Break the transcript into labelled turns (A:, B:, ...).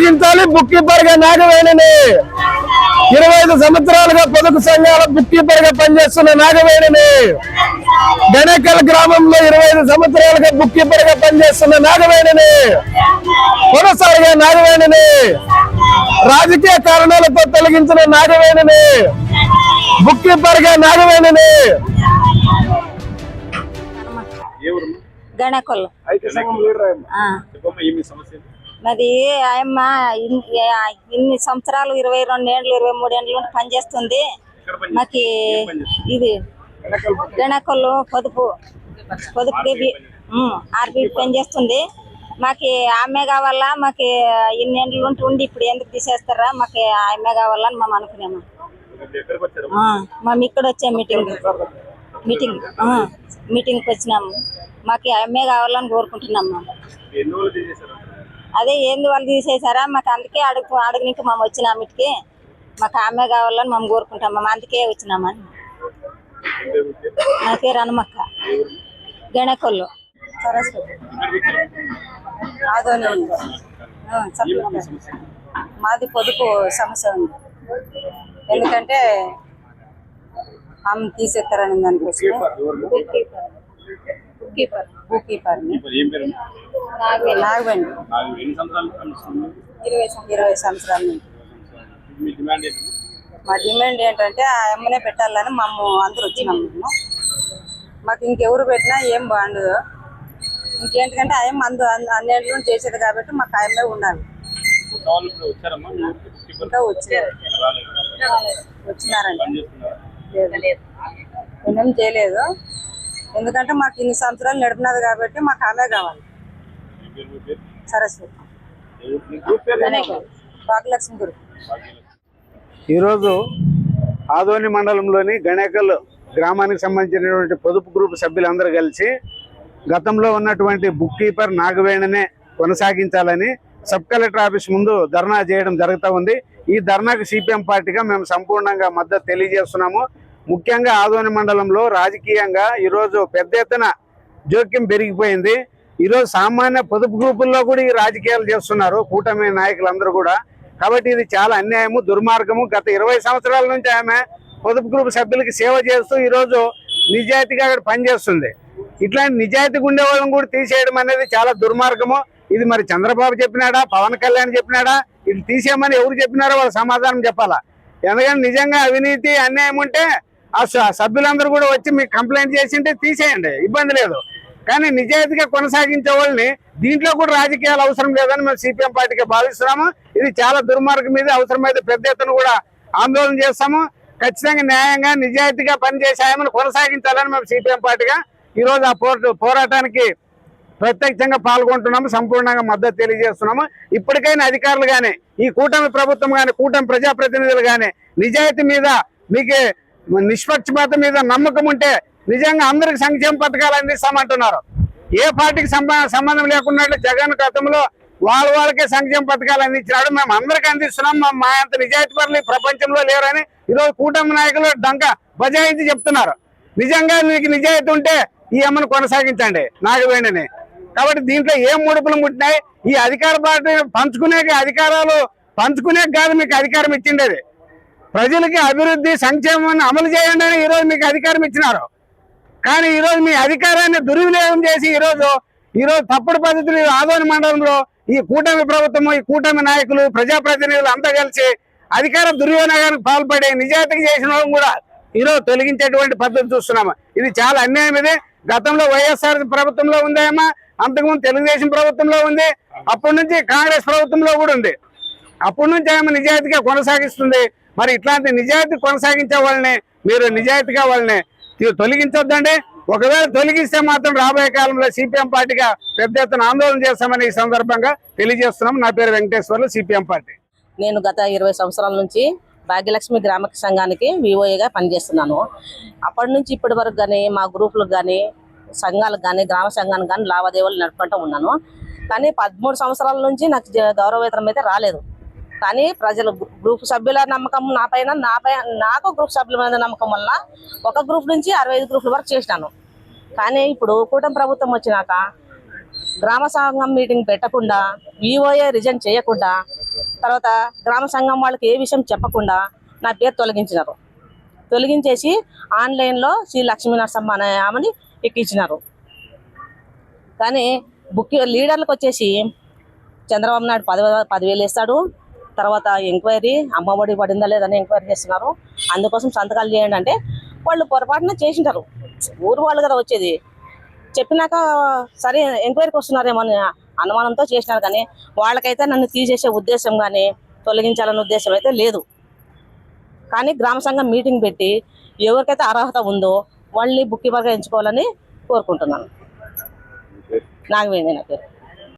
A: కొనసాగించాలి book keeper గా నాగవేణిని. 25 సంవత్సరాలుగా పొదుపు సంఘాల బుక్ కీపర్ గా పనిచేస్తున్న నాగవేణిని, గణేకల్ గ్రామంలో 25 సంవత్సరాలుగా బుక్ కీపర్ గా పనిచేస్తున్న నాగవేణిని, కొనసాగా నాగవేణిని, రాజకీయ కారణాలతో తొలగించిన నాగవేణిని, బుక్ కీపర్ గా నాగవేణిని.
B: గణేకల్ మాది ఆయమ్మ ఇన్ని సంవత్సరాలు 22 ఏళ్ళు 23 ఏళ్ళ నుండి పనిచేస్తుంది. మాకు ఇది గణేకల్ పొదుపుకి ఆర్బీ పనిచేస్తుంది. మాకు ఆమె కావాలా, మాకు ఇన్ని ఏళ్ళ నుండి ఉండి ఇప్పుడు ఎందుకు తీసేస్తారా, మాకు ఆమె కావాలని మేము అనుకున్నాము. మేము ఇక్కడ వచ్చాము మీటింగ్కి వచ్చినాము. మాకు ఆమె కావాలని కోరుకుంటున్నాము. అదే ఏంది వాళ్ళు తీసేసారా, మాకు అందుకే అడగనికి మేము వచ్చినాము. ఇటుకి మాకు ఆమె కావాలని మేము కోరుకుంటాం. మేము అందుకే వచ్చినామని. నా పేరు హనుమక్క, గణేకల్లు సరస్వతి. మాది పొదుపు సమస్య ఉంది. ఎందుకంటే ఆమె తీసేస్తారని దానికోసం బుక్ కీపర్ నాగబండి 20 సంవత్సరాల నుంచి. మా డిమాండ్ ఏంటంటే ఆ అమ్మనే పెట్టాలని మేము అందరూ వచ్చినాము. మాకు ఇంకెవరు పెట్టినా ఏం బాగుండదు. ఇంకేంటంటే ఆ అమ్మ అన్నేళ్ళు చేసేది కాబట్టి మాకు ఆ అమ్మే ఉండాలి. ఇంకా వచ్చినారండి, ఏం చేయలేదు. ఎందుకంటే మాకు ఇన్ని సంవత్సరాలు నడిపినది కాబట్టి మాకు ఆమె కావాలి. సరస్వతి, భాగ్యలక్ష్మి గురు.
A: ఈరోజు ఆదోని మండలంలోని గణేకల్ గ్రామానికి సంబంధించినటువంటి పొదుపు గ్రూప్ సభ్యులందరూ కలిసి గతంలో ఉన్నటువంటి బుక్ కీపర్ నాగవేణినే కొనసాగించాలని సబ్ కలెక్టర్ ఆఫీస్ ముందు ధర్నా చేయడం జరుగుతూ ఉంది. ఈ ధర్నాకు సిపిఎం పార్టీగా మేము సంపూర్ణంగా మద్దతు తెలియజేస్తున్నాము. ముఖ్యంగా ఆదోని మండలంలో రాజకీయంగా ఈరోజు పెద్ద ఎత్తున జోక్యం పెరిగిపోయింది. ఈరోజు సామాన్య పొదుపు గ్రూపుల్లో కూడా ఈ రాజకీయాలు చేస్తున్నారు కూటమి నాయకులందరూ కూడా. కాబట్టి ఇది చాలా అన్యాయము, దుర్మార్గము. గత 20 సంవత్సరాల నుంచి ఆమె పొదుపు గ్రూప్ సభ్యులకి సేవ చేస్తూ ఈరోజు నిజాయితీగా అక్కడ పనిచేస్తుంది. ఇట్లాంటి నిజాయితీగా ఉండే వాళ్ళని కూడా తీసేయడం అనేది చాలా దుర్మార్గము. ఇది మరి చంద్రబాబు చెప్పినాడా, పవన్ కళ్యాణ్ చెప్పినాడా, ఇది తీసేయమని ఎవరు చెప్పినారో వాళ్ళు సమాధానం చెప్పాలా. ఎందుకంటే నిజంగా అవినీతి అన్యాయం ఉంటే ఆ సభ్యులందరూ కూడా వచ్చి మీకు కంప్లైంట్ చేసింటే తీసేయండి, ఇబ్బంది లేదు. కానీ నిజాయితీగా కొనసాగించే వాళ్ళని దీంట్లో కూడా రాజకీయాలు అవసరం లేదని మేము సిపిఎం పార్టీగా భావిస్తున్నాము. ఇది చాలా దుర్మార్గం. మీద అవసరమైతే పెద్ద ఎత్తున కూడా ఆందోళన చేస్తాము. ఖచ్చితంగా న్యాయంగా నిజాయితీగా పనిచేసాయమని కొనసాగించాలని మేము సిపిఎం పార్టీగా ఈరోజు ఆ పోరాటానికి ప్రత్యక్షంగా పాల్గొంటున్నాము. సంపూర్ణంగా మద్దతు తెలియజేస్తున్నాము. ఇప్పటికైనా అధికారులు కానీ, ఈ కూటమి ప్రభుత్వం కానీ, కూటమి ప్రజాప్రతినిధులు కానీ నిజాయితీ మీద, మీకు నిష్పక్షపాతం మీద నమ్మకం ఉంటే నిజంగా అందరికి సంక్షేమ పథకాలు అందిస్తామంటున్నారు. ఏ పార్టీకి సంబంధం లేకుండా జగన్ గతంలో వాళ్ళకే సంక్షేమ పథకాలు అందించినాడు. మేము అందరికి అందిస్తున్నాం. మా అంత నిజాయితీ పరులు ప్రపంచంలో లేరని ఈరోజు కూటమి నాయకులు డంక బజాయించి చెప్తున్నారు. నిజంగా మీకు నిజాయితీ ఉంటే ఈ అమ్మను కొనసాగించండి నాగవేణిని. కాబట్టి దీంట్లో ఏం ముడుపులు ముట్టినాయి? ఈ అధికార పార్టీ అధికారాలు పంచుకునే కాదు మీకు అధికారం ఇచ్చిండేది. ప్రజలకి అభివృద్ధి సంక్షేమాన్ని అమలు చేయండి అని ఈరోజు మీకు అధికారం ఇచ్చినారు. కానీ ఈరోజు మీ అధికారాన్ని దుర్వినియోగం చేసి ఈరోజు తప్పుడు పద్ధతులు ఆదోని మండలంలో ఈ కూటమి ప్రభుత్వము, ఈ కూటమి నాయకులు, ప్రజాప్రతినిధులు అంతా కలిసి అధికార దుర్వినియోగానికి పాల్పడే నిజాయితీగా చేసిన వాళ్ళని కూడా ఈరోజు తొలగించేటువంటి పద్ధతి చూస్తున్నాము. ఇది చాలా అన్యాయం. ఇది గతంలో వైఎస్ఆర్ ప్రభుత్వంలో ఉందేమో, అంతకుముందు తెలుగుదేశం ప్రభుత్వంలో ఉంది, అప్పటి నుంచి కాంగ్రెస్ ప్రభుత్వంలో కూడా ఉంది. అప్పటి నుంచి ఆమె నిజాయితీగా కొనసాగిస్తుంది. మరి ఇట్లాంటి నిజాయితీ కొనసాగించే వాళ్ళని మీరు నిజాయితీగా వాళ్ళని తొలగించొద్దండి. ఒకవేళ తొలగిస్తే మాత్రం రాబోయే కాలంలో సిపిఎం పార్టీగా పెద్ద ఎత్తున ఆందోళన చేస్తామని ఈ సందర్భంగా తెలియజేస్తున్నాం. నా పేరు వెంకటేశ్వర్లు, సిపిఎం పార్టీ.
C: నేను గత 20 సంవత్సరాల నుంచి భాగ్యలక్ష్మి గ్రామ సంఘానికి విఓఏగా పనిచేస్తున్నాను. అప్పటి నుంచి ఇప్పటి వరకు కానీ మా గ్రూపులకు కానీ, సంఘాలకు కానీ, గ్రామ సంఘానికి కానీ లావాదేవీలు నడుపుకుంటూ ఉన్నాను. కానీ 13 సంవత్సరాల నుంచి నాకు గౌరవవేతనం అయితే రాలేదు. కానీ ప్రజలు గ్రూప్ సభ్యుల నమ్మకం నాకు గ్రూప్ సభ్యుల మీద నమ్మకం వల్ల ఒక గ్రూప్ నుంచి 65 గ్రూపుల వరకు చేసినాను. కానీ ఇప్పుడు కూటమి ప్రభుత్వం వచ్చినాక గ్రామ సంఘం మీటింగ్ పెట్టకుండా, విఓఏ రిజైన్ చేయకుండా తర్వాత గ్రామ సంఘం వాళ్ళకి ఏ విషయం చెప్పకుండా నా పేరు తొలగించేసి ఆన్లైన్లో శ్రీ లక్ష్మీ నరసమ్మ అనే ఆమెని ఎక్కించినారు. కానీ లీడర్లకు వచ్చేసి చంద్రబాబు నాయుడు 10,000 ఇస్తాడు. తర్వాత ఎంక్వైరీ అమ్మఒడి పడిందా లేదని ఎంక్వైరీ చేస్తున్నారు. అందుకోసం సంతకాలు చేయండి అంటే వాళ్ళు పొరపాటున చేసింటారు. ఊరు వాళ్ళు కదా వచ్చేది, చెప్పినాక సరే ఎంక్వైరీకి వస్తున్నారేమో అని అనుమానంతో చేసినారు. కానీ వాళ్ళకైతే నన్ను తీసేసే ఉద్దేశం కానీ తొలగించాలనే ఉద్దేశం అయితే లేదు. కానీ గ్రామ సంఘం మీటింగ్ పెట్టి ఎవరికైతే అర్హత ఉందో వాళ్ళని బుక్ కీపర్గా ఎంచుకోవాలని కోరుకుంటున్నాను. నాగవేణి నా పేరు.